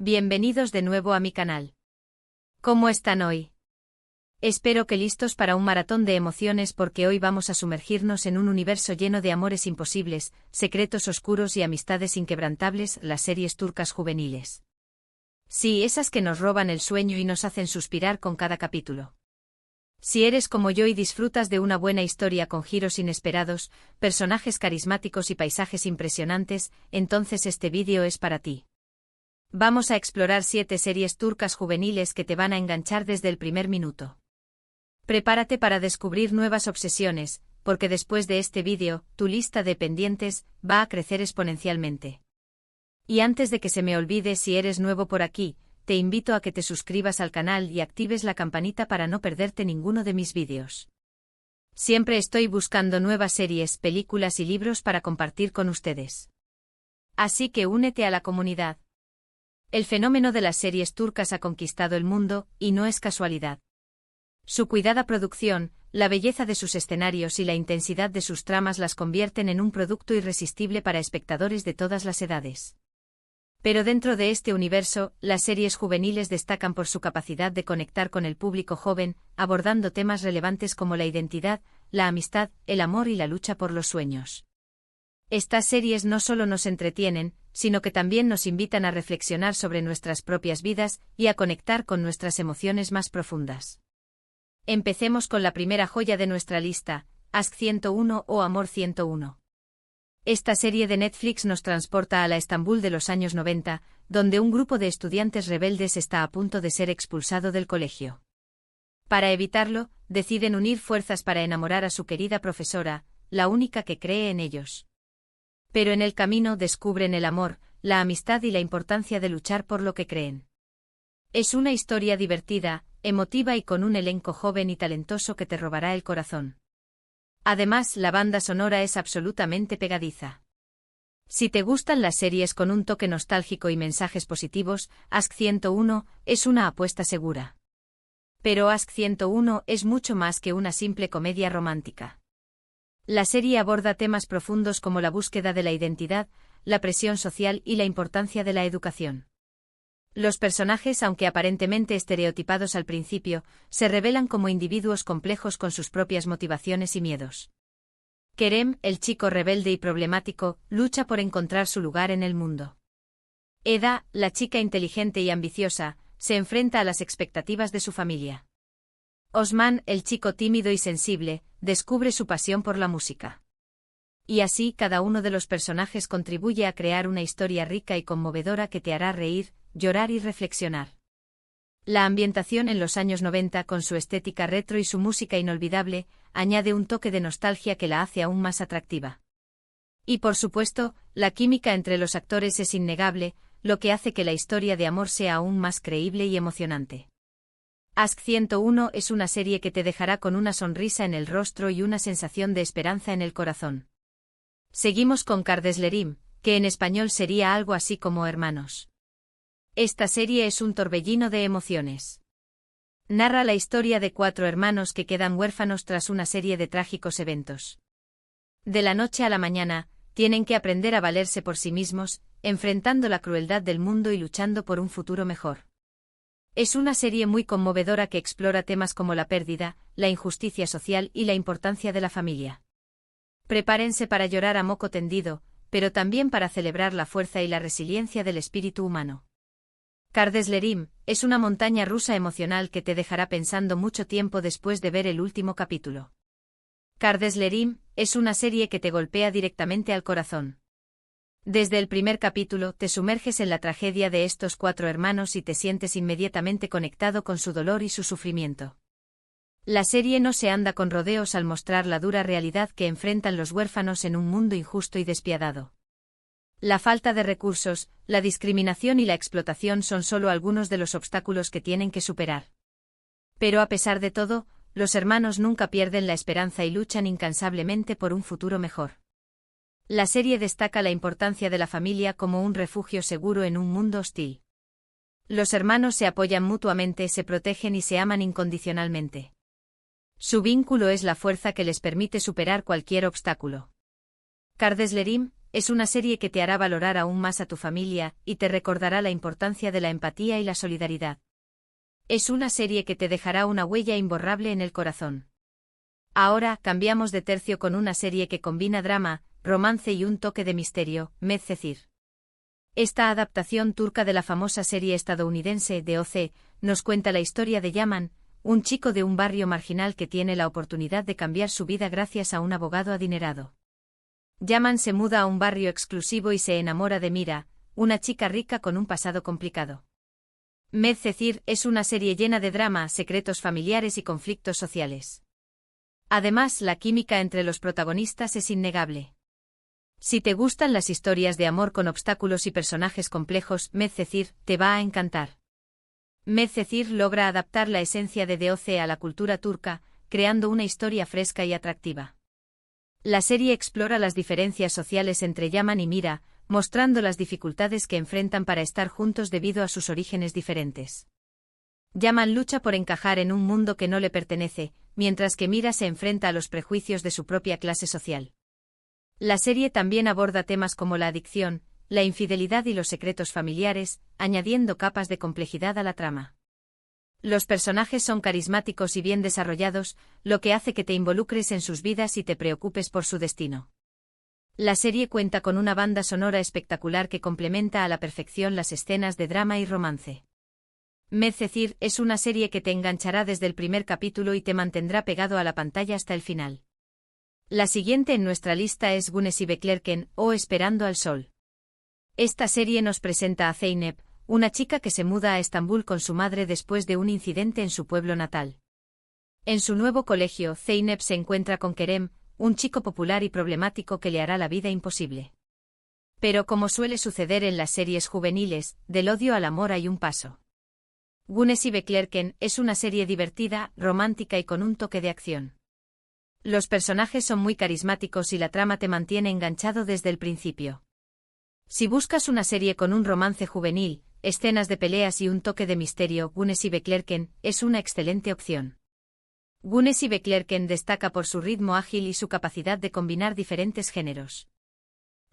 Bienvenidos de nuevo a mi canal. ¿Cómo están hoy? Espero que listos para un maratón de emociones porque hoy vamos a sumergirnos en un universo lleno de amores imposibles, secretos oscuros y amistades inquebrantables, las series turcas juveniles. Sí, esas que nos roban el sueño y nos hacen suspirar con cada capítulo. Si eres como yo y disfrutas de una buena historia con giros inesperados, personajes carismáticos y paisajes impresionantes, entonces este vídeo es para ti. Vamos a explorar 7 series turcas juveniles que te van a enganchar desde el primer minuto. Prepárate para descubrir nuevas obsesiones, porque después de este vídeo, tu lista de pendientes va a crecer exponencialmente. Y antes de que se me olvide, si eres nuevo por aquí, te invito a que te suscribas al canal y actives la campanita para no perderte ninguno de mis vídeos. Siempre estoy buscando nuevas series, películas y libros para compartir con ustedes. Así que únete a la comunidad. El fenómeno de las series turcas ha conquistado el mundo, y no es casualidad. Su cuidada producción, la belleza de sus escenarios y la intensidad de sus tramas las convierten en un producto irresistible para espectadores de todas las edades. Pero dentro de este universo, las series juveniles destacan por su capacidad de conectar con el público joven, abordando temas relevantes como la identidad, la amistad, el amor y la lucha por los sueños. Estas series no solo nos entretienen, sino que también nos invitan a reflexionar sobre nuestras propias vidas y a conectar con nuestras emociones más profundas. Empecemos con la primera joya de nuestra lista, Aşk 101 o Amor 101. Esta serie de Netflix nos transporta a la Estambul de los años 90, donde un grupo de estudiantes rebeldes está a punto de ser expulsado del colegio. Para evitarlo, deciden unir fuerzas para enamorar a su querida profesora, la única que cree en ellos. Pero en el camino descubren el amor, la amistad y la importancia de luchar por lo que creen. Es una historia divertida, emotiva y con un elenco joven y talentoso que te robará el corazón. Además, la banda sonora es absolutamente pegadiza. Si te gustan las series con un toque nostálgico y mensajes positivos, Aşk 101 es una apuesta segura. Pero Aşk 101 es mucho más que una simple comedia romántica. La serie aborda temas profundos como la búsqueda de la identidad, la presión social y la importancia de la educación. Los personajes, aunque aparentemente estereotipados al principio, se revelan como individuos complejos con sus propias motivaciones y miedos. Kerem, el chico rebelde y problemático, lucha por encontrar su lugar en el mundo. Eda, la chica inteligente y ambiciosa, se enfrenta a las expectativas de su familia. Osman, el chico tímido y sensible, descubre su pasión por la música. Y así cada uno de los personajes contribuye a crear una historia rica y conmovedora que te hará reír, llorar y reflexionar. La ambientación en los años 90 con su estética retro y su música inolvidable, añade un toque de nostalgia que la hace aún más atractiva. Y por supuesto, la química entre los actores es innegable, lo que hace que la historia de amor sea aún más creíble y emocionante. Aşk 101 es una serie que te dejará con una sonrisa en el rostro y una sensación de esperanza en el corazón. Seguimos con Kardeşlerim, que en español sería algo así como Hermanos. Esta serie es un torbellino de emociones. Narra la historia de 4 hermanos que quedan huérfanos tras una serie de trágicos eventos. De la noche a la mañana, tienen que aprender a valerse por sí mismos, enfrentando la crueldad del mundo y luchando por un futuro mejor. Es una serie muy conmovedora que explora temas como la pérdida, la injusticia social y la importancia de la familia. Prepárense para llorar a moco tendido, pero también para celebrar la fuerza y la resiliencia del espíritu humano. Kardeşlerim es una montaña rusa emocional que te dejará pensando mucho tiempo después de ver el último capítulo. Kardeşlerim es una serie que te golpea directamente al corazón. Desde el primer capítulo te sumerges en la tragedia de estos 4 hermanos y te sientes inmediatamente conectado con su dolor y su sufrimiento. La serie no se anda con rodeos al mostrar la dura realidad que enfrentan los huérfanos en un mundo injusto y despiadado. La falta de recursos, la discriminación y la explotación son solo algunos de los obstáculos que tienen que superar. Pero a pesar de todo, los hermanos nunca pierden la esperanza y luchan incansablemente por un futuro mejor. La serie destaca la importancia de la familia como un refugio seguro en un mundo hostil. Los hermanos se apoyan mutuamente, se protegen y se aman incondicionalmente. Su vínculo es la fuerza que les permite superar cualquier obstáculo. Kardeşlerim es una serie que te hará valorar aún más a tu familia y te recordará la importancia de la empatía y la solidaridad. Es una serie que te dejará una huella imborrable en el corazón. Ahora, cambiamos de tercio con una serie que combina drama, romance y un toque de misterio, Medcezir. Esta adaptación turca de la famosa serie estadounidense de OC nos cuenta la historia de Yaman, un chico de un barrio marginal que tiene la oportunidad de cambiar su vida gracias a un abogado adinerado. Yaman se muda a un barrio exclusivo y se enamora de Mira, una chica rica con un pasado complicado. Medcezir es una serie llena de drama, secretos familiares y conflictos sociales. Además, la química entre los protagonistas es innegable. Si te gustan las historias de amor con obstáculos y personajes complejos, Medcezir te va a encantar. Medcezir logra adaptar la esencia de DOC a la cultura turca, creando una historia fresca y atractiva. La serie explora las diferencias sociales entre Yaman y Mira, mostrando las dificultades que enfrentan para estar juntos debido a sus orígenes diferentes. Yaman lucha por encajar en un mundo que no le pertenece, mientras que Mira se enfrenta a los prejuicios de su propia clase social. La serie también aborda temas como la adicción, la infidelidad y los secretos familiares, añadiendo capas de complejidad a la trama. Los personajes son carismáticos y bien desarrollados, lo que hace que te involucres en sus vidas y te preocupes por su destino. La serie cuenta con una banda sonora espectacular que complementa a la perfección las escenas de drama y romance. Medcezir es una serie que te enganchará desde el primer capítulo y te mantendrá pegado a la pantalla hasta el final. La siguiente en nuestra lista es Güneşi Beklerken o Esperando al Sol. Esta serie nos presenta a Zeynep, una chica que se muda a Estambul con su madre después de un incidente en su pueblo natal. En su nuevo colegio, Zeynep se encuentra con Kerem, un chico popular y problemático que le hará la vida imposible. Pero como suele suceder en las series juveniles, del odio al amor hay un paso. Güneşi Beklerken es una serie divertida, romántica y con un toque de acción. Los personajes son muy carismáticos y la trama te mantiene enganchado desde el principio. Si buscas una serie con un romance juvenil, escenas de peleas y un toque de misterio, Güneşi Beklerken es una excelente opción. Güneşi Beklerken destaca por su ritmo ágil y su capacidad de combinar diferentes géneros.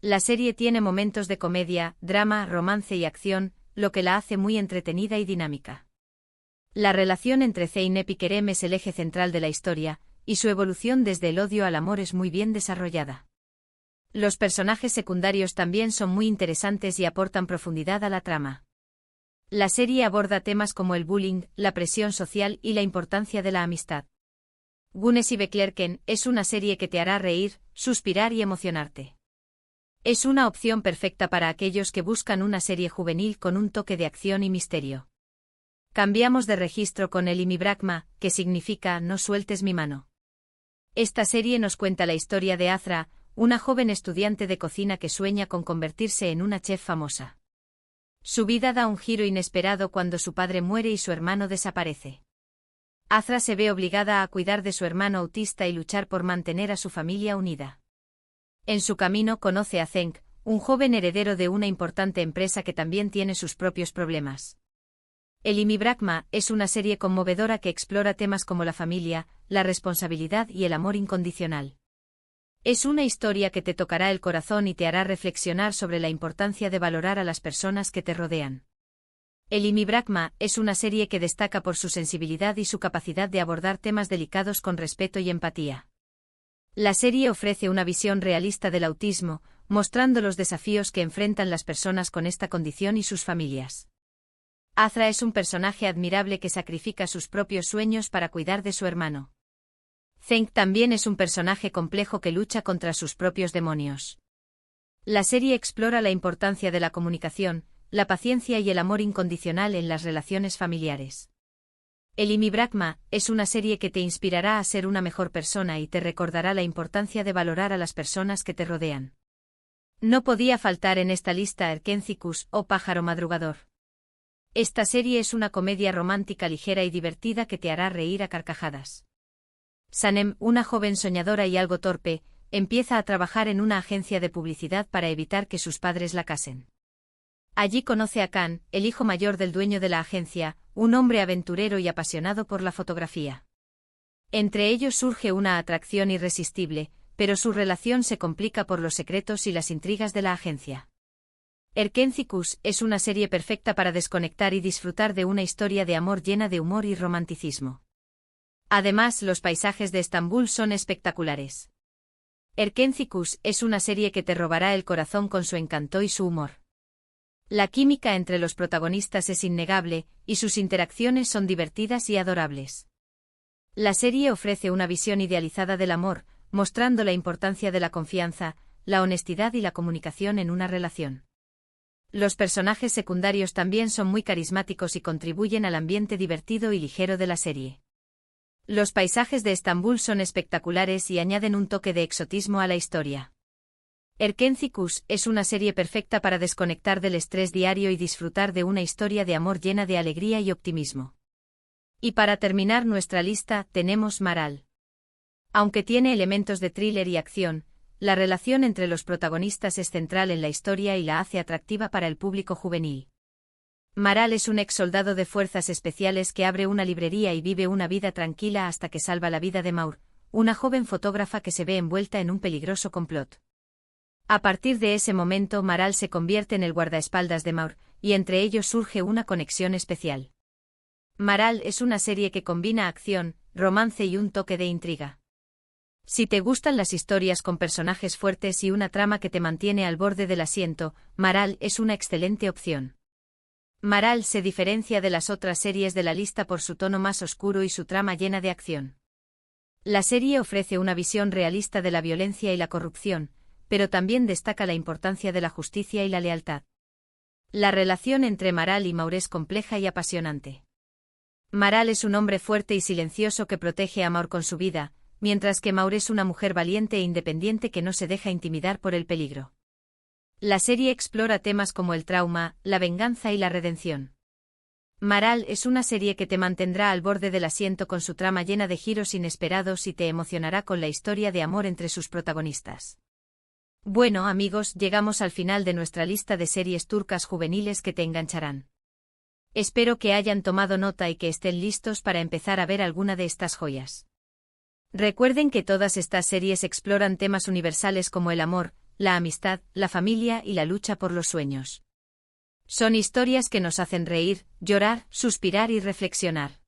La serie tiene momentos de comedia, drama, romance y acción, lo que la hace muy entretenida y dinámica. La relación entre Zeynep y Kerem es el eje central de la historia, y su evolución desde el odio al amor es muy bien desarrollada. Los personajes secundarios también son muy interesantes y aportan profundidad a la trama. La serie aborda temas como el bullying, la presión social y la importancia de la amistad. Güneşi Beklerken es una serie que te hará reír, suspirar y emocionarte. Es una opción perfecta para aquellos que buscan una serie juvenil con un toque de acción y misterio. Cambiamos de registro con el Bırakma, que significa no sueltes mi mano. Esta serie nos cuenta la historia de Azra, una joven estudiante de cocina que sueña con convertirse en una chef famosa. Su vida da un giro inesperado cuando su padre muere y su hermano desaparece. Azra se ve obligada a cuidar de su hermano autista y luchar por mantener a su familia unida. En su camino conoce a Cenk, un joven heredero de una importante empresa que también tiene sus propios problemas. El Bırakma es una serie conmovedora que explora temas como la familia, la responsabilidad y el amor incondicional. Es una historia que te tocará el corazón y te hará reflexionar sobre la importancia de valorar a las personas que te rodean. El Bırakma es una serie que destaca por su sensibilidad y su capacidad de abordar temas delicados con respeto y empatía. La serie ofrece una visión realista del autismo, mostrando los desafíos que enfrentan las personas con esta condición y sus familias. Azra es un personaje admirable que sacrifica sus propios sueños para cuidar de su hermano. Cenk también es un personaje complejo que lucha contra sus propios demonios. La serie explora la importancia de la comunicación, la paciencia y el amor incondicional en las relaciones familiares. El Bırakma es una serie que te inspirará a ser una mejor persona y te recordará la importancia de valorar a las personas que te rodean. No podía faltar en esta lista Erkencikus o Pájaro Madrugador. Esta serie es una comedia romántica ligera y divertida que te hará reír a carcajadas. Sanem, una joven soñadora y algo torpe, empieza a trabajar en una agencia de publicidad para evitar que sus padres la casen. Allí conoce a Khan, el hijo mayor del dueño de la agencia, un hombre aventurero y apasionado por la fotografía. Entre ellos surge una atracción irresistible, pero su relación se complica por los secretos y las intrigas de la agencia. Erkenzicus es una serie perfecta para desconectar y disfrutar de una historia de amor llena de humor y romanticismo. Además, los paisajes de Estambul son espectaculares. Erkenzicus es una serie que te robará el corazón con su encanto y su humor. La química entre los protagonistas es innegable, y sus interacciones son divertidas y adorables. La serie ofrece una visión idealizada del amor, mostrando la importancia de la confianza, la honestidad y la comunicación en una relación. Los personajes secundarios también son muy carismáticos y contribuyen al ambiente divertido y ligero de la serie. Los paisajes de Estambul son espectaculares y añaden un toque de exotismo a la historia. Erkenzicus es una serie perfecta para desconectar del estrés diario y disfrutar de una historia de amor llena de alegría y optimismo. Y para terminar nuestra lista, tenemos Maral. Aunque tiene elementos de thriller y acción, la relación entre los protagonistas es central en la historia y la hace atractiva para el público juvenil. Maral es un ex soldado de fuerzas especiales que abre una librería y vive una vida tranquila hasta que salva la vida de Maur, una joven fotógrafa que se ve envuelta en un peligroso complot. A partir de ese momento Maral se convierte en el guardaespaldas de Maur, y entre ellos surge una conexión especial. Maral es una serie que combina acción, romance y un toque de intriga. Si te gustan las historias con personajes fuertes y una trama que te mantiene al borde del asiento, Maral es una excelente opción. Maral se diferencia de las otras series de la lista por su tono más oscuro y su trama llena de acción. La serie ofrece una visión realista de la violencia y la corrupción, pero también destaca la importancia de la justicia y la lealtad. La relación entre Maral y Maur es compleja y apasionante. Maral es un hombre fuerte y silencioso que protege a Maur con su vida, mientras que Maur es una mujer valiente e independiente que no se deja intimidar por el peligro. La serie explora temas como el trauma, la venganza y la redención. Maral es una serie que te mantendrá al borde del asiento con su trama llena de giros inesperados y te emocionará con la historia de amor entre sus protagonistas. Bueno amigos, llegamos al final de nuestra lista de series turcas juveniles que te engancharán. Espero que hayan tomado nota y que estén listos para empezar a ver alguna de estas joyas. Recuerden que todas estas series exploran temas universales como el amor, la amistad, la familia y la lucha por los sueños. Son historias que nos hacen reír, llorar, suspirar y reflexionar.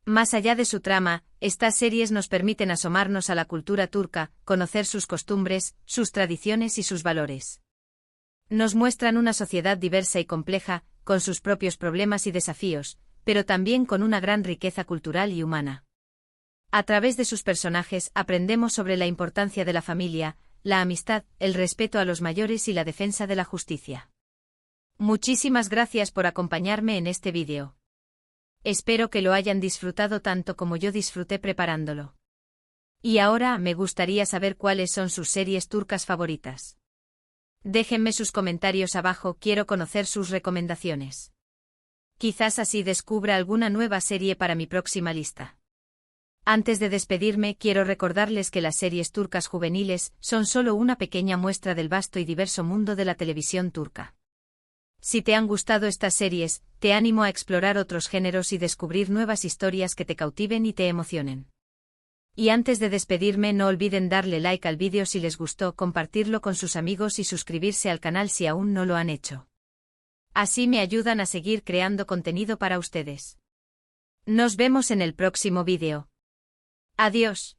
Más allá de su trama, estas series nos permiten asomarnos a la cultura turca, conocer sus costumbres, sus tradiciones y sus valores. Nos muestran una sociedad diversa y compleja, con sus propios problemas y desafíos, pero también con una gran riqueza cultural y humana. A través de sus personajes aprendemos sobre la importancia de la familia, la amistad, el respeto a los mayores y la defensa de la justicia. Muchísimas gracias por acompañarme en este vídeo. Espero que lo hayan disfrutado tanto como yo disfruté preparándolo. Y ahora me gustaría saber cuáles son sus series turcas favoritas. Déjenme sus comentarios abajo, quiero conocer sus recomendaciones. Quizás así descubra alguna nueva serie para mi próxima lista. Antes de despedirme, quiero recordarles que las series turcas juveniles son solo una pequeña muestra del vasto y diverso mundo de la televisión turca. Si te han gustado estas series, te animo a explorar otros géneros y descubrir nuevas historias que te cautiven y te emocionen. Y antes de despedirme, no olviden darle like al vídeo si les gustó, compartirlo con sus amigos y suscribirse al canal si aún no lo han hecho. Así me ayudan a seguir creando contenido para ustedes. Nos vemos en el próximo vídeo. Adiós.